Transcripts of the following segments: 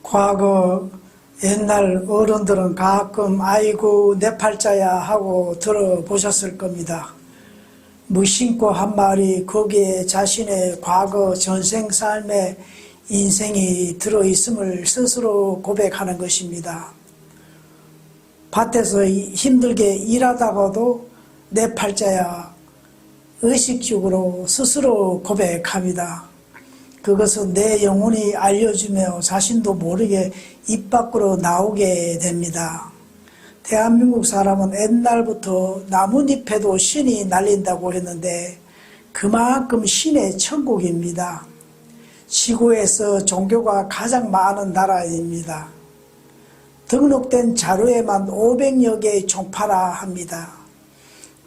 과거 옛날 어른들은 가끔 아이고 내 팔자야 하고 들어보셨을 겁니다. 무심코 한 말이 거기에 자신의 과거 전생 삶의 인생이 들어있음을 스스로 고백하는 것입니다. 밭에서 힘들게 일하다가도 내 팔자야 의식적으로 스스로 고백합니다. 그것은 내 영혼이 알려주며 자신도 모르게 입 밖으로 나오게 됩니다. 대한민국 사람은 옛날부터 나뭇잎에도 신이 날린다고 했는데 그만큼 신의 천국입니다. 지구에서 종교가 가장 많은 나라입니다. 등록된 자료에만 500여 개의 종파라 합니다.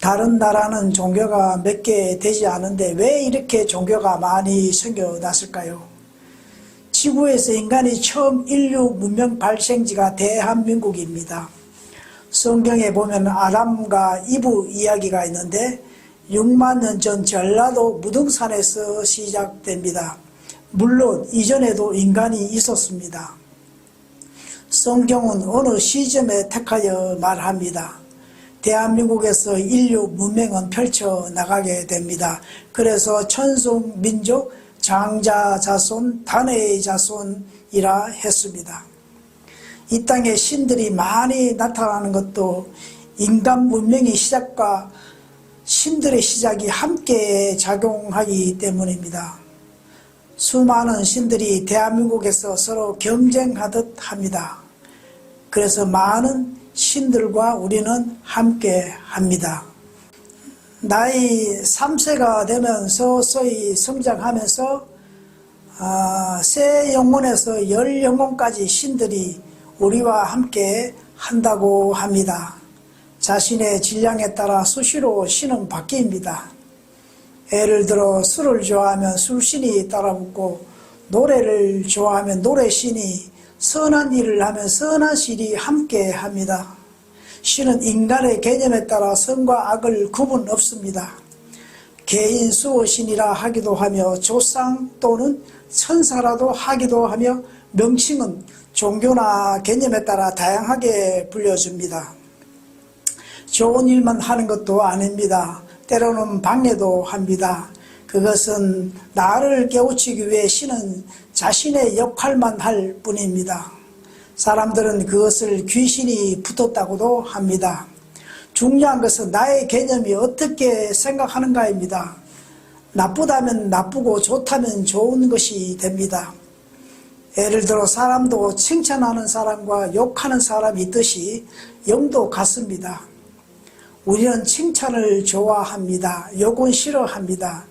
다른 나라는 종교가 몇 개 되지 않은데 왜 이렇게 종교가 많이 생겨났을까요? 지구에서 인간이 처음 인류 문명 발생지가 대한민국입니다. 성경에 보면 아담과 이브 이야기가 있는데 6만 년 전 전라도 무등산에서 시작됩니다. 물론 이전에도 인간이 있었습니다. 성경은 어느 시점에 택하여 말합니다. 대한민국에서 인류 문명은 펼쳐나가게 됩니다. 그래서 천성 민족 장자 자손 단의 자손이라 했습니다. 이 땅에 신들이 많이 나타나는 것도 인간 문명의 시작과 신들의 시작이 함께 작용하기 때문입니다. 수많은 신들이 대한민국에서 서로 경쟁하듯 합니다. 그래서 많은 신들과 우리는 함께 합니다. 나이 3세가 되면 서서히 성장하면서 새 영혼에서 열 영혼까지 신들이 우리와 함께 한다고 합니다. 자신의 질량에 따라 수시로 신은 바뀝니다. 예를 들어 술을 좋아하면 술신이 따라붙고 노래를 좋아하면 노래신이 선한 일을 하면 선한 신이 함께 합니다. 신은 인간의 개념에 따라 선과 악을 구분 없습니다. 개인 수호신이라 하기도 하며 조상 또는 천사라도 하기도 하며 명칭은 종교나 개념에 따라 다양하게 불려줍니다. 좋은 일만 하는 것도 아닙니다. 때로는 방해도 합니다. 그것은 나를 깨우치기 위해 신은 자신의 역할만 할 뿐입니다. 사람들은 그것을 귀신이 붙었다고도 합니다. 중요한 것은 나의 개념이 어떻게 생각하는가입니다. 나쁘다면 나쁘고 좋다면 좋은 것이 됩니다. 예를 들어 사람도 칭찬하는 사람과 욕하는 사람이 있듯이 영도 같습니다. 우리는 칭찬을 좋아합니다. 욕은 싫어합니다.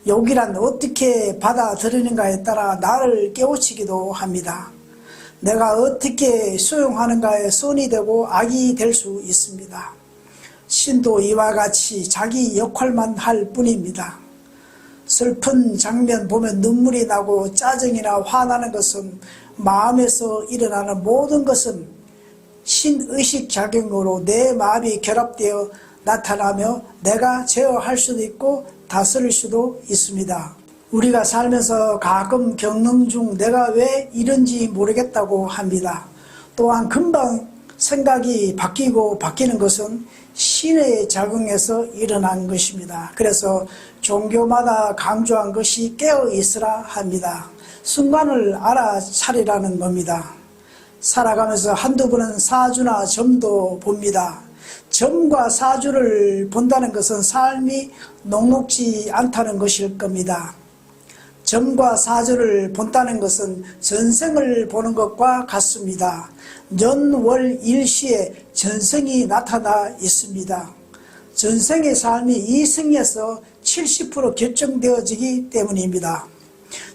욕이란 어떻게 받아들이는가에 따라 나를 깨우치기도 합니다. 내가 어떻게 수용하는가에 선이 되고 악이 될 수 있습니다. 신도 이와 같이 자기 역할만 할 뿐입니다. 슬픈 장면 보면 눈물이 나고 짜증이나 화나는 것은 마음에서 일어나는 모든 것은 신의식 작용으로 내 마음이 결합되어 나타나며 내가 제어할 수도 있고 다스릴 수도 있습니다. 우리가 살면서 가끔 겪는 중 내가 왜 이런지 모르겠다고 합니다. 또한 금방 생각이 바뀌고 바뀌는 것은 신의 작용에서 일어난 것입니다. 그래서 종교마다 강조한 것이 깨어있으라 합니다. 순간을 알아차리라는 겁니다. 살아가면서 한두 번은 사주나 점도 봅니다. 점과 사주를 본다는 것은 삶이 녹록지 않다는 것일 겁니다. 점과 사주를 본다는 것은 전생을 보는 것과 같습니다. 년, 월, 일시에 전생이 나타나 있습니다. 전생의 삶이 이생에서 70% 결정되어지기 때문입니다.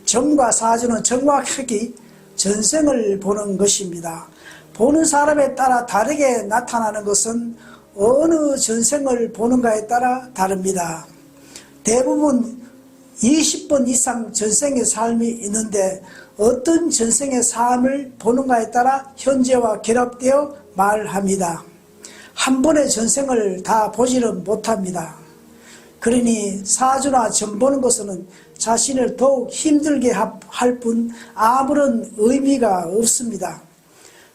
점과 사주는 정확하게 전생을 보는 것입니다. 보는 사람에 따라 다르게 나타나는 것은 어느 전생을 보는가에 따라 다릅니다. 대부분 20번 이상 전생의 삶이 있는데 어떤 전생의 삶을 보는가에 따라 현재와 결합되어 말합니다. 한 번의 전생을 다 보지는 못합니다. 그러니 사주나 점 보는 것은 자신을 더욱 힘들게 할 뿐 아무런 의미가 없습니다.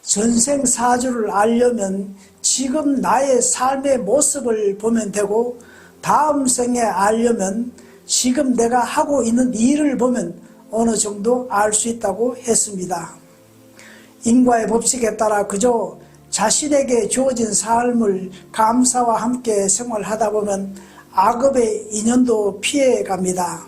전생 사주를 알려면 지금 나의 삶의 모습을 보면 되고, 다음 생에 알려면 지금 내가 하고 있는 일을 보면 어느 정도 알 수 있다고 했습니다. 인과의 법칙에 따라 그저 자신에게 주어진 삶을 감사와 함께 생활하다 보면 악업의 인연도 피해갑니다.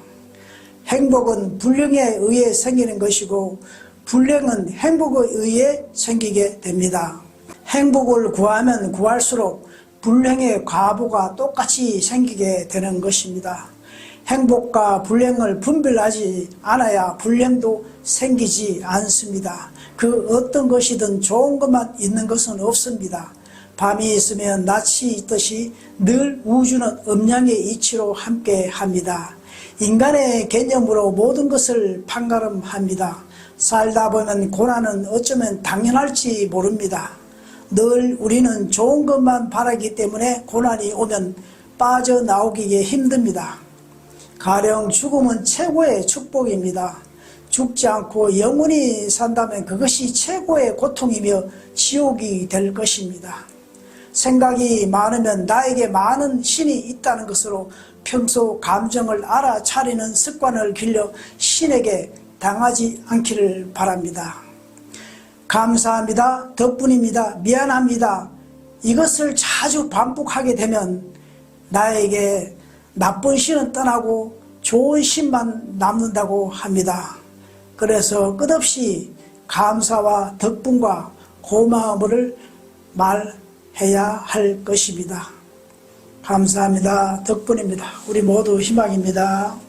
행복은 불행에 의해 생기는 것이고, 불행은 행복에 의해 생기게 됩니다. 행복을 구하면 구할수록 불행의 과보가 똑같이 생기게 되는 것입니다. 행복과 불행을 분별하지 않아야 불행도 생기지 않습니다. 그 어떤 것이든 좋은 것만 있는 것은 없습니다. 밤이 있으면 낮이 있듯이 늘 우주는 음양의 이치로 함께합니다. 인간의 개념으로 모든 것을 판가름합니다. 살다 보면 고난은 어쩌면 당연할지 모릅니다. 늘 우리는 좋은 것만 바라기 때문에 고난이 오면 빠져나오기에 힘듭니다. 가령 죽음은 최고의 축복입니다. 죽지 않고 영원히 산다면 그것이 최고의 고통이며 지옥이 될 것입니다. 생각이 많으면 나에게 많은 신이 있다는 것으로 평소 감정을 알아차리는 습관을 길러 신에게 당하지 않기를 바랍니다. 감사합니다, 덕분입니다, 미안합니다, 이것을 자주 반복하게 되면 나에게 나쁜 신은 떠나고 좋은 신만 남는다고 합니다. 그래서 끝없이 감사와 덕분과 고마움을 말해야 할 것입니다. 감사합니다, 덕분입니다. 우리 모두 희망입니다.